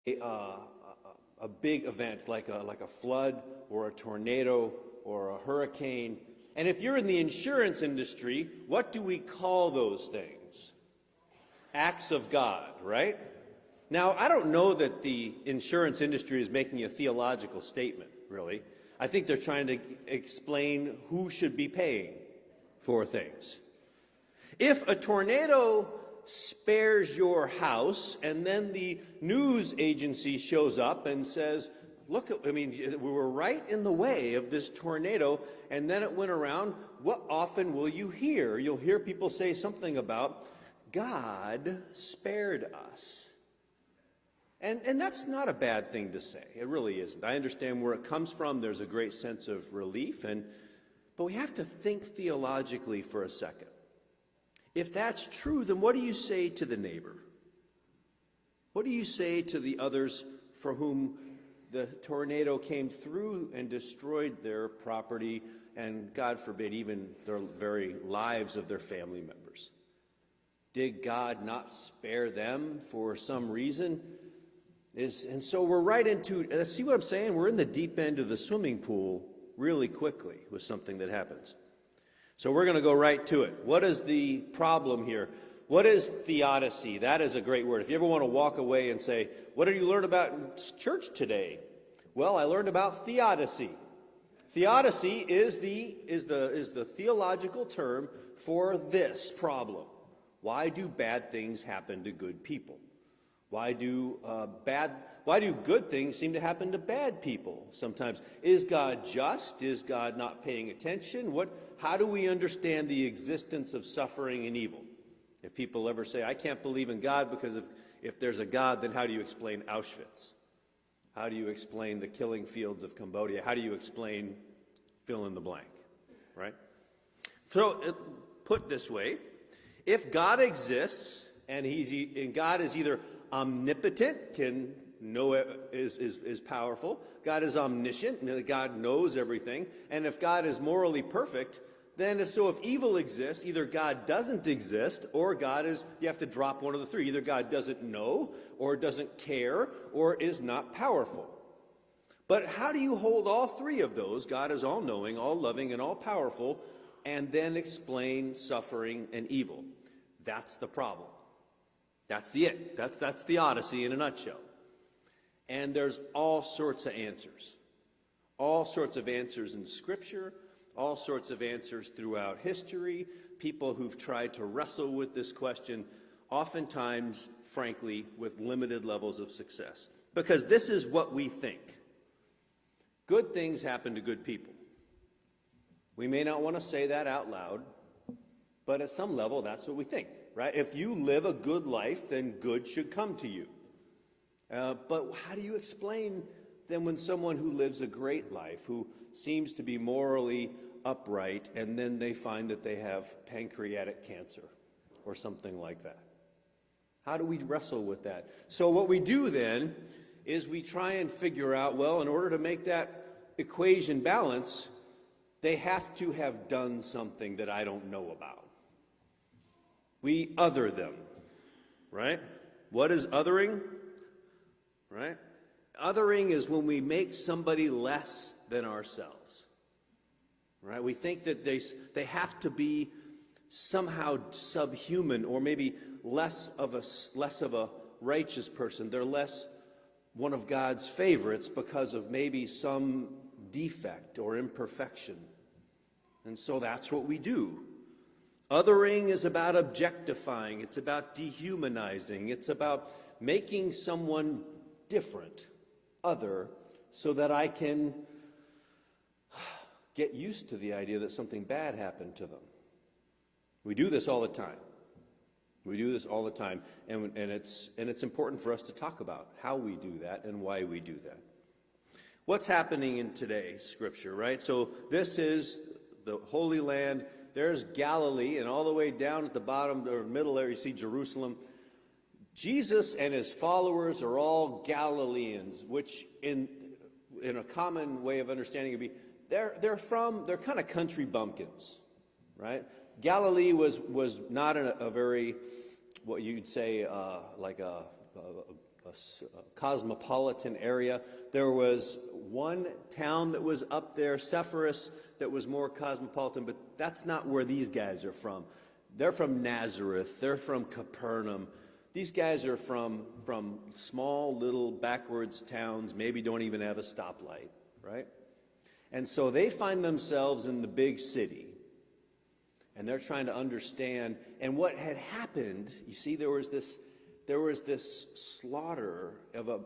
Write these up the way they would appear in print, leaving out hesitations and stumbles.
a big event like a flood or a tornado or a hurricane. And if you're in the insurance industry, what do we call those things? Acts of God, right? Now, I don't know that the insurance industry is making a theological statement, really. I think they're trying to explain who should be paying for things. If a tornado spares your house and then the news agency shows up and says, look, we were right in the way of this tornado, and then it went around, what often will you hear? You'll hear people say something about, God spared us. And that's not a bad thing to say. It really isn't. I understand where it comes from. There's a great sense of relief, but we have to think theologically for a second. If that's true, then what do you say to the neighbor? What do you say to the others for whom the tornado came through and destroyed their property and, God forbid, even the very lives of their family members? Did God not spare them for some reason? And so we're right into, see what I'm saying? We're in the deep end of the swimming pool really quickly with something that happens. So we're going to go right to it. What is the problem here? What is theodicy? That is a great word. If you ever want to walk away and say, what did you learn about in church today? Well, I learned about theodicy. Theodicy is the theological term for this problem. Why do bad things happen to good people? Why do good things seem to happen to bad people sometimes? Is God just? Is God not paying attention? How do we understand the existence of suffering and evil? If people ever say, I can't believe in God because if there's a God, then how do you explain Auschwitz? How do you explain the killing fields of Cambodia? How do you explain fill in the blank, right? So, put this way, if God exists and God is either omnipotent, is powerful. God is omniscient, God knows everything. And if God is morally perfect, then if evil exists, either God doesn't exist or you have to drop one of the three. Either God doesn't know or doesn't care or is not powerful. But how do you hold all three of those? God is all-knowing, all-loving, and all-powerful, and then explain suffering and evil. That's the problem. That's it. That's theodicy in a nutshell. And there's all sorts of answers. All sorts of answers in Scripture, all sorts of answers throughout history, people who've tried to wrestle with this question, oftentimes, frankly, with limited levels of success. Because this is what we think. Good things happen to good people. We may not want to say that out loud, but at some level, that's what we think. Right? If you live a good life, then good should come to you. But how do you explain then when someone who lives a great life, who seems to be morally upright, and then they find that they have pancreatic cancer or something like that? How do we wrestle with that? So what we do then is we try and figure out, well, in order to make that equation balance, they have to have done something that I don't know about. We other them, right? What is othering? Right? Othering is when we make somebody less than ourselves. Right? We think that they have to be somehow subhuman or maybe less of a righteous person. They're less one of God's favorites because of maybe some defect or imperfection. And so that's what we do. Othering is about objectifying. It's about dehumanizing. It's about making someone different, other, so that I can get used to the idea that something bad happened to them. We do this all the time. We do this all the time, and it's important for us to talk about how we do that and why we do that. What's happening in today's Scripture, right? So this is the Holy Land. There's Galilee, and all the way down at the bottom or middle there you see Jerusalem. Jesus and his followers are all Galileans, which in a common way of understanding would be they're kind of country bumpkins, right? Galilee was not a very, what you'd say, like a cosmopolitan area. There was one town that was up there, Sepphoris, that was more cosmopolitan, but that's not where these guys are from. They're from Nazareth. They're from Capernaum. These guys are from small little backwards towns, maybe don't even have a stoplight, right? And so they find themselves in the big city, and they're trying to understand. And what had happened, you see, there was this slaughter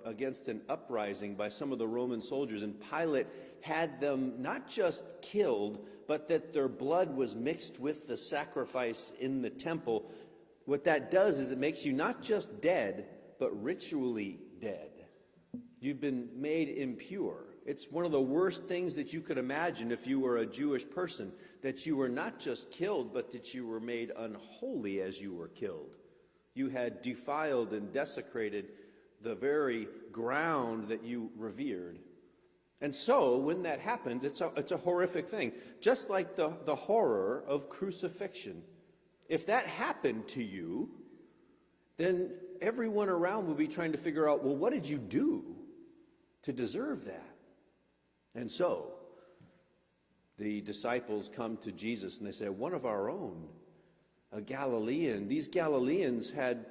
against an uprising by some of the Roman soldiers, and Pilate had them not just killed, but that their blood was mixed with the sacrifice in the temple. What that does is it makes you not just dead, but ritually dead. You've been made impure. It's one of the worst things that you could imagine if you were a Jewish person, that you were not just killed, but that you were made unholy as you were killed. You had defiled and desecrated the very ground that you revered. And so, when that happens, it's a horrific thing. Just like the horror of crucifixion. If that happened to you, then everyone around will be trying to figure out, well, what did you do to deserve that? And so, the disciples come to Jesus and they say, one of our own, a Galilean. These Galileans had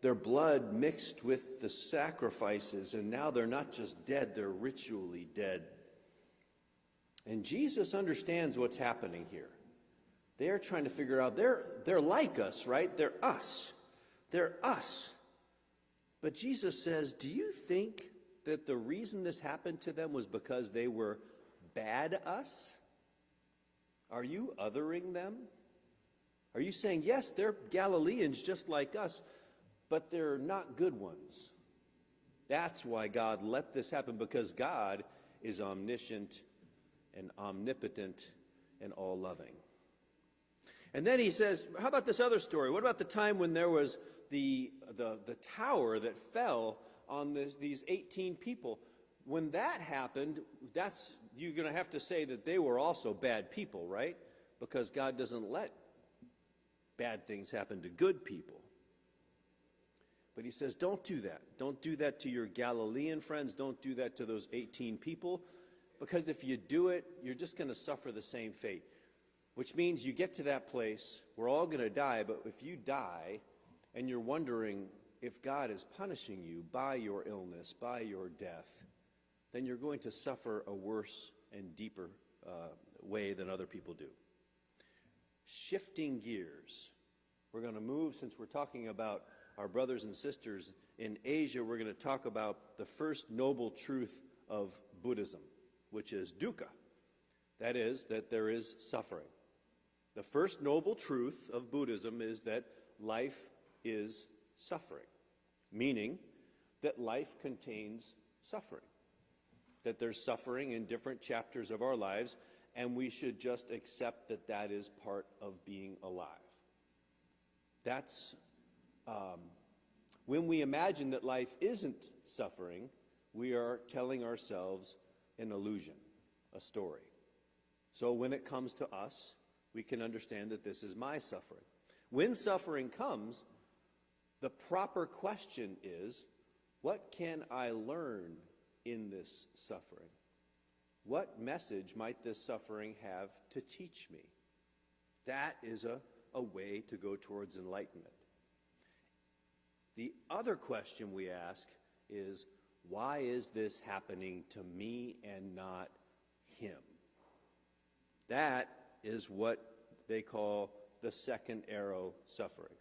their blood mixed with the sacrifices, and now they're not just dead, they're ritually dead. And Jesus understands what's happening here. They're trying to figure out, they're like us, right? They're us. They're us. But Jesus says, do you think that the reason this happened to them was because they were bad us? Are you othering them? Are you saying, yes, they're Galileans just like us, but they're not good ones? That's why God let this happen, because God is omniscient and omnipotent and all-loving. And then he says, how about this other story? What about the time when there was the tower that fell on these 18 people? When that happened, you're going to have to say that they were also bad people, right? Because God doesn't let bad things happen to good people. But he says, don't do that. Don't do that to your Galilean friends. Don't do that to those 18 people. Because if you do it, you're just going to suffer the same fate. Which means you get to that place, we're all going to die, but if you die and you're wondering if God is punishing you by your illness, by your death, then you're going to suffer a worse and deeper way than other people do. Shifting gears. We're going to move, since we're talking about our brothers and sisters in Asia, we're going to talk about the first noble truth of Buddhism, which is dukkha. That is, that there is suffering. The first noble truth of Buddhism is that life is suffering, meaning that life contains suffering, that there's suffering in different chapters of our lives, and we should just accept that that is part of being alive. That's, when we imagine that life isn't suffering, we are telling ourselves an illusion, a story. So when it comes to us, we can understand that this is my suffering. When suffering comes, the proper question is, what can I learn in this suffering? What message might this suffering have to teach me? That is a way to go towards enlightenment. The other question we ask is, why is this happening to me and not him? That is what they call the second arrow suffering.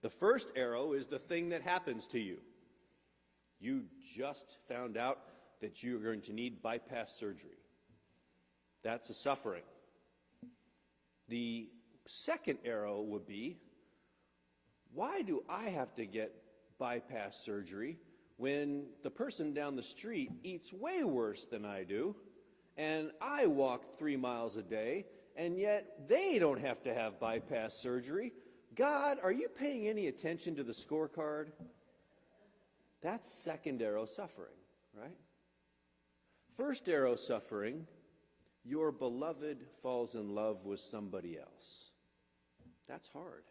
The first arrow is the thing that happens to you. You just found out that you're going to need bypass surgery. That's a suffering. The second arrow would be, why do I have to get bypass surgery when the person down the street eats way worse than I do, and I walk 3 miles a day, and yet they don't have to have bypass surgery? God, are you paying any attention to the scorecard? That's second arrow suffering, right? First arrow suffering, your beloved falls in love with somebody else. That's hard.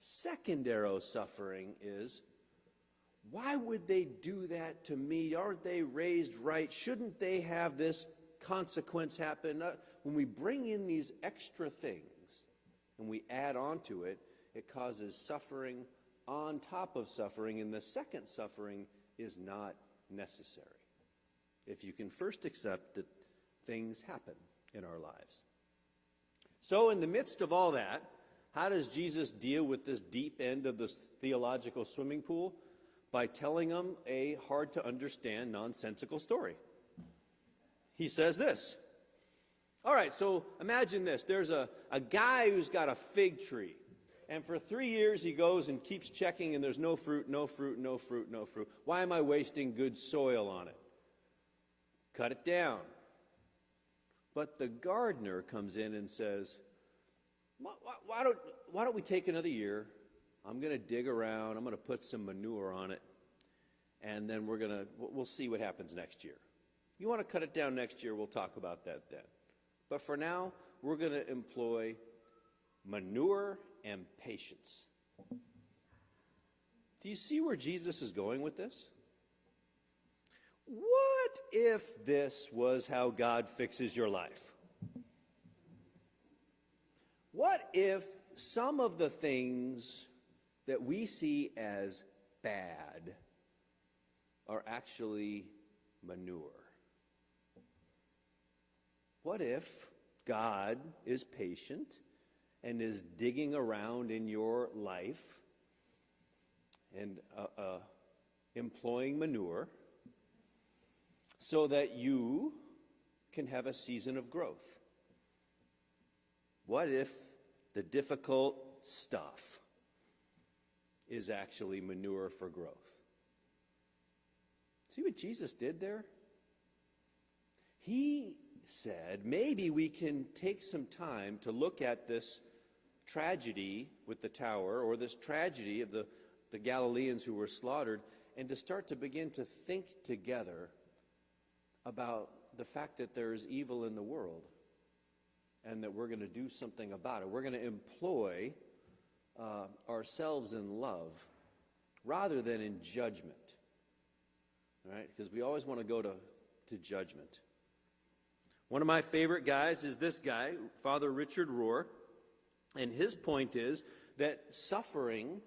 Second arrow suffering is, Why would they do that to me? Aren't they raised right? Shouldn't they have this consequence happen? When we bring in these extra things and we add on to it, it causes suffering on top of suffering, and the second suffering is not necessary. If you can first accept that things happen in our lives. So in the midst of all that, how does Jesus deal with this deep end of the theological swimming pool? By telling them a hard-to-understand, nonsensical story. He says this. All right, so imagine this. There's a guy who's got a fig tree. And for 3 years he goes and keeps checking, and there's no fruit, no fruit, no fruit, no fruit. Why am I wasting good soil on it? Cut it down. But the gardener comes in and says, why don't we take another year? I'm going to dig around. I'm going to put some manure on it. And then we'll see what happens next year. You want to cut it down next year, we'll talk about that then. But for now, we're going to employ manure and patience. Do you see where Jesus is going with this? What if this was how God fixes your life? What if some of the things that we see as bad are actually manure? What if God is patient and is digging around in your life and employing manure so that you can have a season of growth? What if the difficult stuff is actually manure for growth? See what Jesus did there? He said, maybe we can take some time to look at this tragedy with the tower, or this tragedy of the Galileans who were slaughtered, and to start to begin to think together about the fact that there is evil in the world and that we're going to do something about it. We're going to employ ourselves in love rather than in judgment. All right? Because we always want to go to judgment. One of my favorite guys is this guy, Father Richard Rohr, and his point is that suffering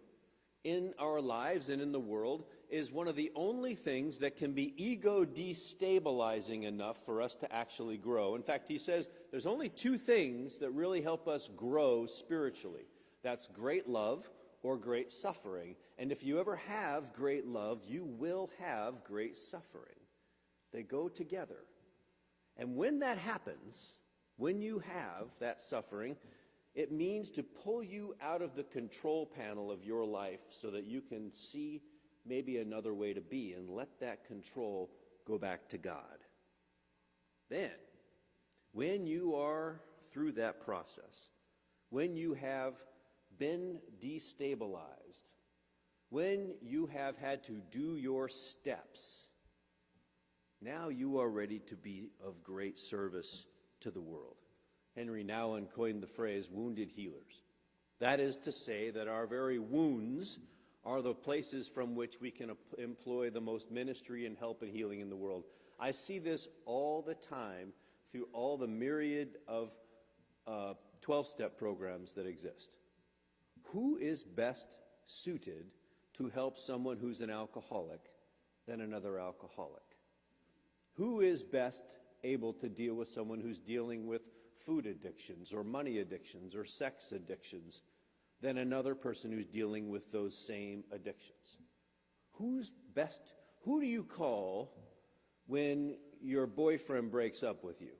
in our lives and in the world is one of the only things that can be ego destabilizing enough for us to actually grow. In fact, he says there's only two things that really help us grow spiritually. That's great love or great suffering. And if you ever have great love, you will have great suffering. They go together. And when that happens, when you have that suffering, it means to pull you out of the control panel of your life so that you can see maybe another way to be and let that control go back to God. Then, when you are through that process, when you have been destabilized, when you have had to do your steps, now you are ready to be of great service to the world. Henry Nouwen coined the phrase wounded healers. That is to say that our very wounds are the places from which we can employ the most ministry and help and healing in the world. I see this all the time through all the myriad of 12-step programs that exist. Who is best suited to help someone who's an alcoholic than another alcoholic? Who is best able to deal with someone who's dealing with food addictions or money addictions or sex addictions than another person who's dealing with those same addictions? Who's best? Who do you call when your boyfriend breaks up with you?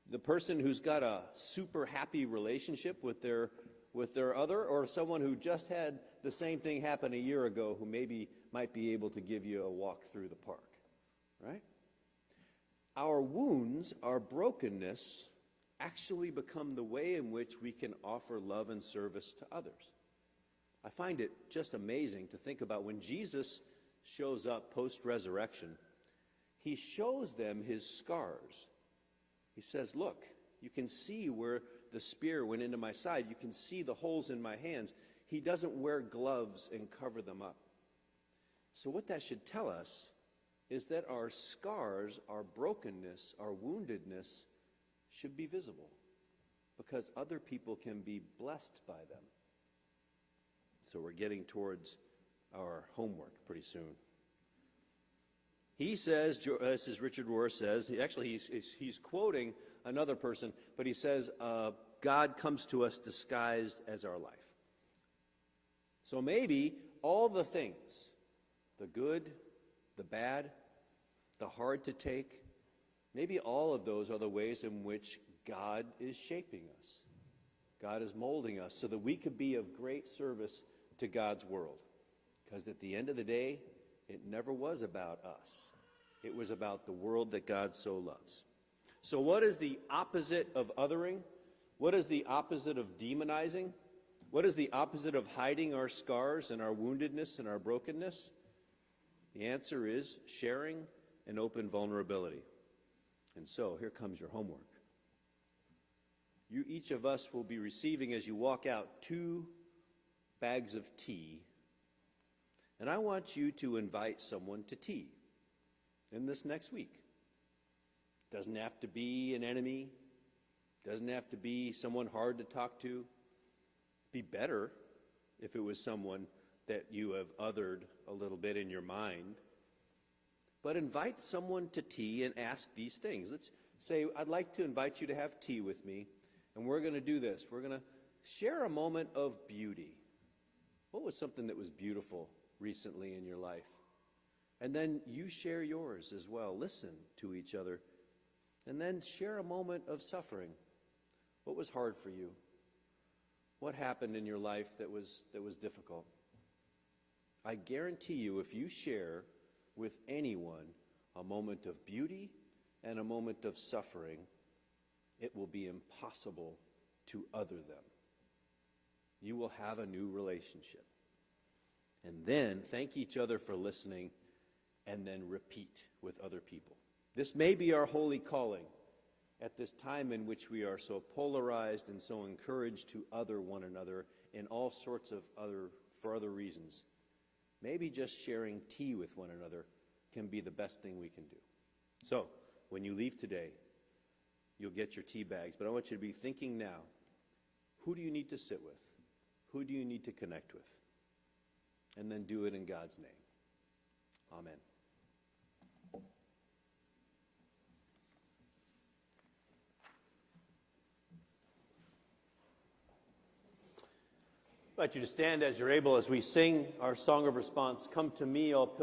The person who's got a super happy relationship with their other, or someone who just had the same thing happen a year ago who maybe might be able to give you a walk through the park, right? Our wounds, our brokenness, actually become the way in which we can offer love and service to others. I find it just amazing to think about when Jesus shows up post-resurrection, he shows them his scars. He says, look, you can see where the spear went into my side. You can see the holes in my hands. He doesn't wear gloves and cover them up. So what that should tell us is that our scars, our brokenness, our woundedness should be visible because other people can be blessed by them. So we're getting towards our homework pretty soon. He says, this is Richard Rohr says, actually he's quoting another person, but he says, God comes to us disguised as our life. So maybe all the things, the good, the bad, the hard to take, maybe all of those are the ways in which God is shaping us. God is molding us so that we could be of great service to God's world. Because at the end of the day, it never was about us. It was about the world that God so loves. So what is the opposite of othering? What is the opposite of demonizing? What is the opposite of hiding our scars and our woundedness and our brokenness? The answer is sharing and open vulnerability. And so here comes your homework. Each of us will be receiving, as you walk out, 2 bags of tea. And I want you to invite someone to tea in this next week. Doesn't have to be an enemy. Doesn't have to be someone hard to talk to. Be better if it was someone that you have othered a little bit in your mind. But invite someone to tea and ask these things. Let's say, I'd like to invite you to have tea with me, and we're going to do this. We're going to share a moment of beauty. What was something that was beautiful recently in your life? And then you share yours as well. Listen to each other. And then share a moment of suffering. What was hard for you? What happened in your life that was difficult? I guarantee you, if you share with anyone a moment of beauty and a moment of suffering, it will be impossible to other them. You will have a new relationship. And then thank each other for listening, and then repeat with other people. This may be our holy calling at this time in which we are so polarized and so encouraged to other one another in all sorts of for other reasons. Maybe just sharing tea with one another can be the best thing we can do. So, when you leave today, you'll get your tea bags, but I want you to be thinking now, who do you need to sit with? Who do you need to connect with? And then do it in God's name. Amen. I'd like you to stand as you're able as we sing our song of response, Come to Me, All Pilgrims.